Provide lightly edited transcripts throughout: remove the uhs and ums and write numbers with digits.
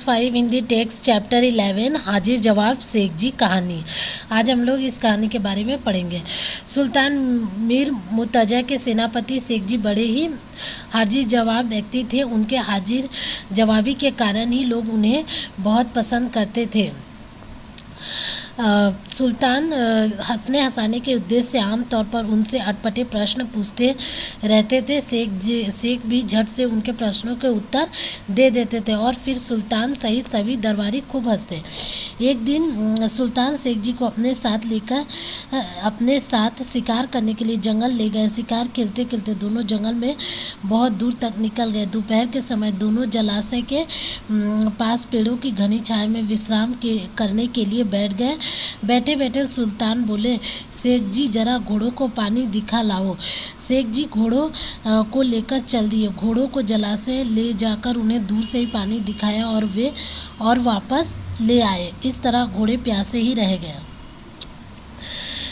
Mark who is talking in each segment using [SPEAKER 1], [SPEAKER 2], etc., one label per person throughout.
[SPEAKER 1] 5 Hindi text chapter 11 हाजिर जवाब शेख जी कहानी। आज हम लोग इस कहानी के बारे में पढ़ेंगे। सुल्तान मीर मुर्तजा के सेनापति शेख जी बड़े ही हाजिर जवाब व्यक्ति थे। उनके हाजिर जवाबी के कारण ही लोग उन्हें बहुत पसंद करते थे। सुल्तान हंसने हंसाने के उद्देश्य से आमतौर पर उनसे अटपटे प्रश्न पूछते रहते थे। शेख भी झट से उनके प्रश्नों के उत्तर दे देते थे और फिर सुल्तान सहित सभी दरबारी खूब हंसते। एक दिन सुल्तान शेख जी को अपने साथ शिकार करने के लिए जंगल ले गए। शिकार खेलते खेलते दोनों जंगल में बहुत दूर तक निकल गए। दोपहर के समय दोनों जलाशय के पास पेड़ों की घनी छाया में विश्राम करने के लिए बैठ गए। बैठे बैठे सुल्तान बोले, शेख जी जरा घोड़ों को पानी दिखा लाओ। शेख जी घोड़ों को लेकर चल दिए। घोड़ों को जलाशय ले जाकर उन्हें दूर से ही पानी दिखाया और वे वापस ले आए। इस तरह घोड़े प्यासे ही रह गए।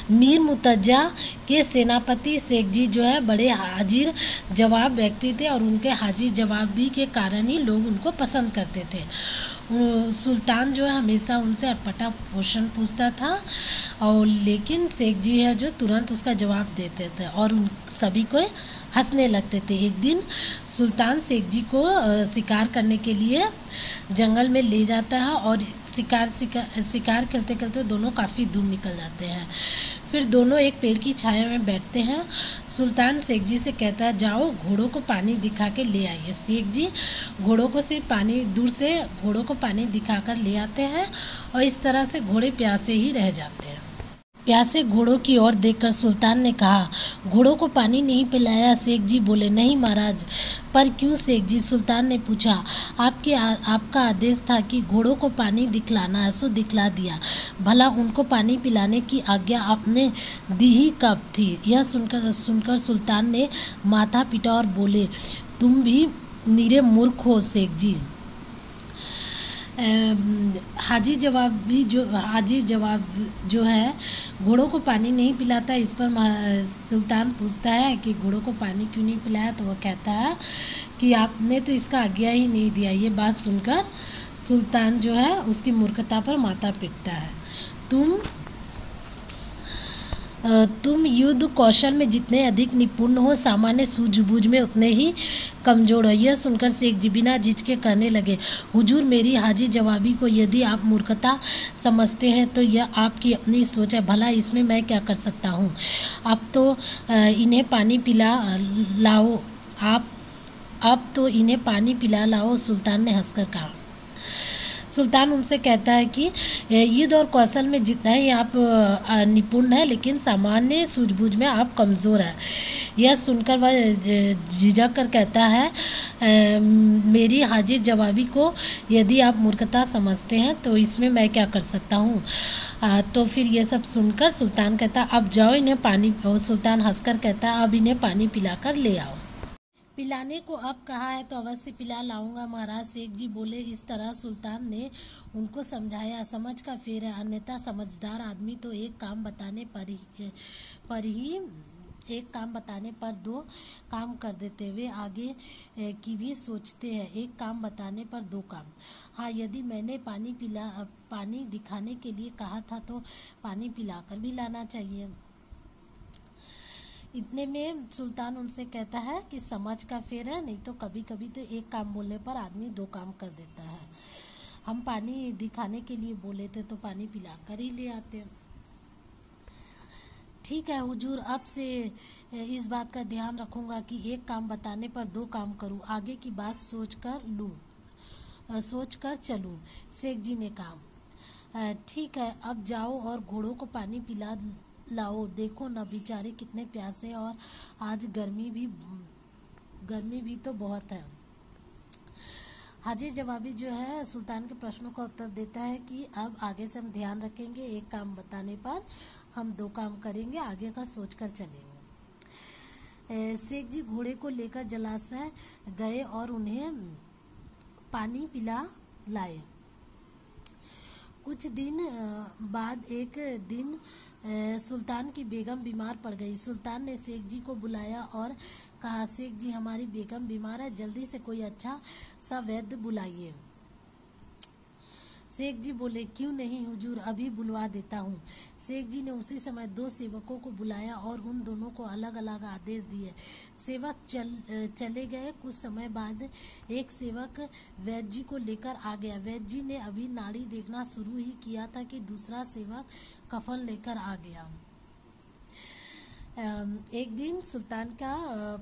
[SPEAKER 1] मीर मुर्तजा के सेनापति शेख जी जो है बड़े हाजिर जवाब व्यक्ति थे और उनके हाजिर जवाबी के कारण ही लोग उनको पसंद करते थे। सुल्तान जो है हमेशा उनसे अटपटा क्वेश्चन पूछता था और लेकिन शेख जी है जो तुरंत उसका जवाब देते थे और उन सभी को हंसने लगते थे। एक दिन सुल्तान शेख जी को शिकार करने के लिए जंगल में ले जाता है और शिकार खेलते खेलते दोनों काफ़ी दूर निकल जाते हैं। फिर दोनों एक पेड़ की छाया में बैठते हैं। सुल्तान शेख जी से कहता है, जाओ घोड़ों को पानी दिखा के ले आइए। शेख जी घोड़ों को दूर से घोड़ों को पानी दिखाकर ले आते हैं और इस तरह से घोड़े प्यासे ही रह जाते हैं। प्यासे घोड़ों की ओर देखकर सुल्तान ने कहा, घोड़ों को पानी नहीं पिलाया? शेख जी बोले, नहीं महाराज। पर क्यों शेख जी? सुल्तान ने पूछा। आपका आदेश था कि घोड़ों को पानी दिखलाना है, सो दिखला दिया। भला उनको पानी पिलाने की आज्ञा आपने दी ही कब थी? यह सुनकर सुल्तान ने माथा पीटा और बोले, तुम भी निरे मूर्ख हो शेख जी। हाजिर जवाब जो है घोड़ों को पानी नहीं पिलाता। इस पर सुल्तान पूछता है कि घोड़ों को पानी क्यों नहीं पिलाया? तो वह कहता है कि आपने तो इसका आज्ञा ही नहीं दिया। ये बात सुनकर सुल्तान जो है उसकी मूर्खता पर माथा पीटता है। तुम युद्ध कौशल में जितने अधिक निपुण हो, सामान्य सूझबूझ में उतने ही कमजोर हो। यह सुनकर शेख जी बिना झिझके कहने लगे, हुजूर मेरी हाजिर जवाबी को यदि आप मूर्खता समझते हैं तो यह आपकी अपनी सोच है। भला इसमें मैं क्या कर सकता हूँ? अब तो इन्हें पानी पिला लाओ। सुल्तान ने हंसकर कहा। सुल्तान उनसे कहता है कि युद्ध और कौशल में जितना ही आप निपुण हैं, लेकिन सामान्य सूझबूझ में आप कमज़ोर हैं। यह सुनकर वह झिझक कर कहता है, मेरी हाजिर जवाबी को यदि आप मूर्खता समझते हैं तो इसमें मैं क्या कर सकता हूँ? तो फिर ये सब सुनकर सुल्तान कहता, अब जाओ इन्हें पानी। सुल्तान हंसकर कहता, अब इन्हें पानी पिलाकर ले आओ। पिलाने को अब कहा है तो अवश्य पिला लाऊंगा महाराज। शेख जी बोले। इस तरह सुल्तान ने उनको समझाया, समझ का फेर है, अन्यथा समझदार आदमी तो एक काम बताने पर दो काम कर देते। वे आगे की भी सोचते हैं, एक काम बताने पर दो काम। हाँ, यदि मैंने पानी दिखाने के लिए कहा था तो पानी पिलाकर भी लाना चाहिए। इतने में सुल्तान उनसे कहता है कि समझ का फेर है, नहीं तो कभी कभी तो एक काम बोलने पर आदमी दो काम कर देता है। हम पानी दिखाने के लिए बोले थे तो पानी पिलाकर ही ले आते। ठीक है हुजूर, अब से इस बात का ध्यान रखूंगा कि एक काम बताने पर दो काम करूं। आगे की बात सोचकर चलूं। शेख जी ने कहा, ठीक है, अब जाओ और घोड़ों को पानी पिला लाओ। देखो न बेचारे कितने प्यासे, और आज गर्मी भी तो बहुत है। हाजिर जवाबी जो है सुल्तान के प्रश्नों का उत्तर देता है कि अब आगे से हम ध्यान रखेंगे, एक काम बताने पर हम दो काम करेंगे, आगे का सोचकर चलेंगे। शेख जी घोड़े को लेकर जलाशय गए और उन्हें पानी पिला लाए। कुछ दिन बाद एक दिन सुल्तान की बेगम बीमार पड़ गई। सुल्तान ने शेख जी को बुलाया और कहा, शेख जी हमारी बेगम बीमार है, जल्दी से कोई अच्छा सा वैद्य बुलाइए। शेख जी बोले, क्यों नहीं हुजूर, अभी बुलवा देता हूँ। शेख जी ने उसी समय 2 सेवकों को बुलाया और उन दोनों को अलग अलग आदेश दिए। सेवक चले गए। कुछ समय बाद एक सेवक वैद्य जी को लेकर आ गया। वैद्य जी ने अभी नाड़ी देखना शुरू ही किया था कि दूसरा सेवक कफन लेकर आ गया। एक दिन सुल्तान का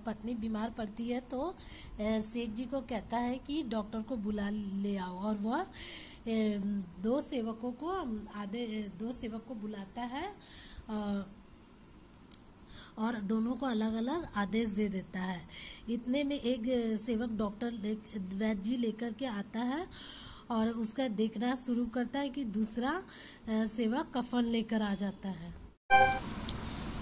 [SPEAKER 1] पत्नी बीमार पड़ती है तो शेख जी को कहता है कि डॉक्टर को बुला ले आओ, और वह 2 सेवकों को दो सेवक को बुलाता है और दोनों को अलग अलग आदेश दे देता है। इतने में एक सेवक डॉक्टर वैद्य जी लेकर के आता है और उसका देखना शुरू करता है कि दूसरा सेवक कफन लेकर आ जाता है।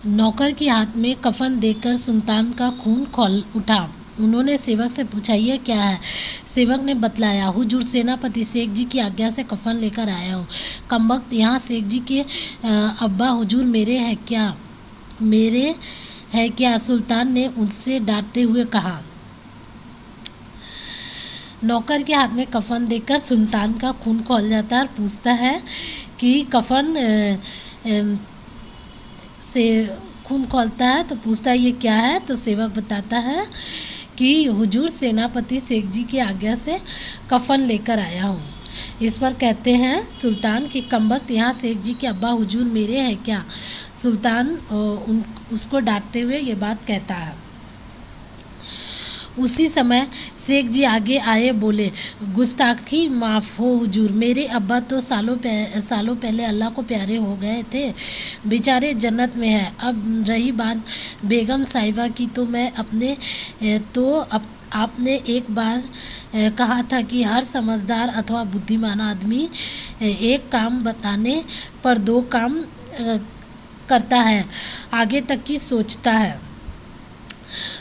[SPEAKER 1] नौकर के हाथ में कफन देखकर सुल्तान का खून खौल उठा। उन्होंने सेवक से पूछा, यह क्या है? सेवक ने बतलाया, हुजूर, सेनापति शेख जी की आज्ञा से कफन लेकर आया हूँ। कमबख्त, यहाँ शेख जी के अब्बा हुजूर मेरे है क्या? सुल्तान ने उनसे डांटते हुए कहा। नौकर के हाथ में कफन देखकर सुल्तान का खून खौल जाता है और पूछता है कि कफन से खून खौलता है तो पूछता है, ये क्या है? तो सेवक बताता है कि हुजूर, सेनापति शेख जी की आज्ञा से कफन लेकर आया हूँ। इस पर कहते हैं सुल्तान की, कमबख्त, यहाँ शेख जी के अब्बा हुजूर मेरे हैं क्या? सुल्तान उसको डांटते हुए ये बात कहता है। उसी समय शेख जी आगे आए, बोले, गुस्ताखी माफ़ हो हुजूर, मेरे अब्बा तो सालों पहले अल्लाह को प्यारे हो गए थे, बेचारे जन्नत में है। अब रही बात बेगम साहिबा की, तो मैं आपने एक बार कहा था कि हर समझदार अथवा बुद्धिमान आदमी एक काम बताने पर 2 काम करता है, आगे तक की सोचता है।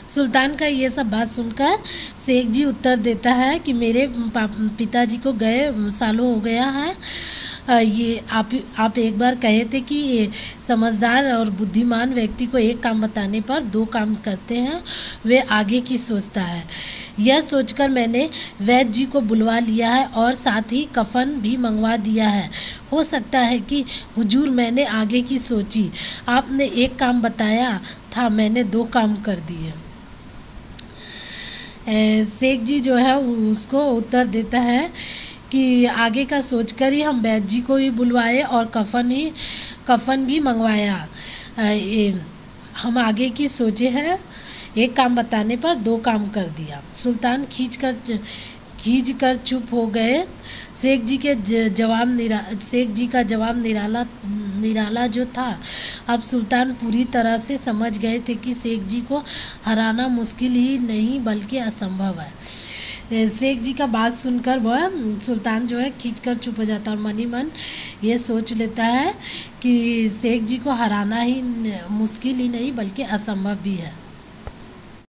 [SPEAKER 1] सुल्तान का ये सब बात सुनकर शेख जी उत्तर देता है कि मेरे पिताजी को गए सालों हो गया है। ये आप एक बार कहे थे कि समझदार और बुद्धिमान व्यक्ति को एक काम बताने पर 2 काम करते हैं, वे आगे की सोचता है। यह सोचकर मैंने वैद्य जी को बुलवा लिया है और साथ ही कफन भी मंगवा दिया है। हो सकता है कि हुजूर, मैंने आगे की सोची, आपने एक काम बताया था, मैंने 2 काम कर दिए। शेख जी जो है उसको उत्तर देता है कि आगे का सोचकर ही हम वैद्य जी को भी बुलवाए और कफन भी मंगवाया। हम आगे की सोचे हैं, एक काम बताने पर 2 काम कर दिया। सुल्तान खींच कर चुप हो गए। शेख जी का जवाब निराला जो था। अब सुल्तान पूरी तरह से समझ गए थे कि शेख जी को हराना मुश्किल ही नहीं बल्कि असंभव है। शेख जी का बात सुनकर वह सुल्तान जो है खींचकर चुप हो जाता है और मन ही मन ये सोच लेता है कि शेख जी को हराना ही मुश्किल ही नहीं बल्कि असंभव भी है।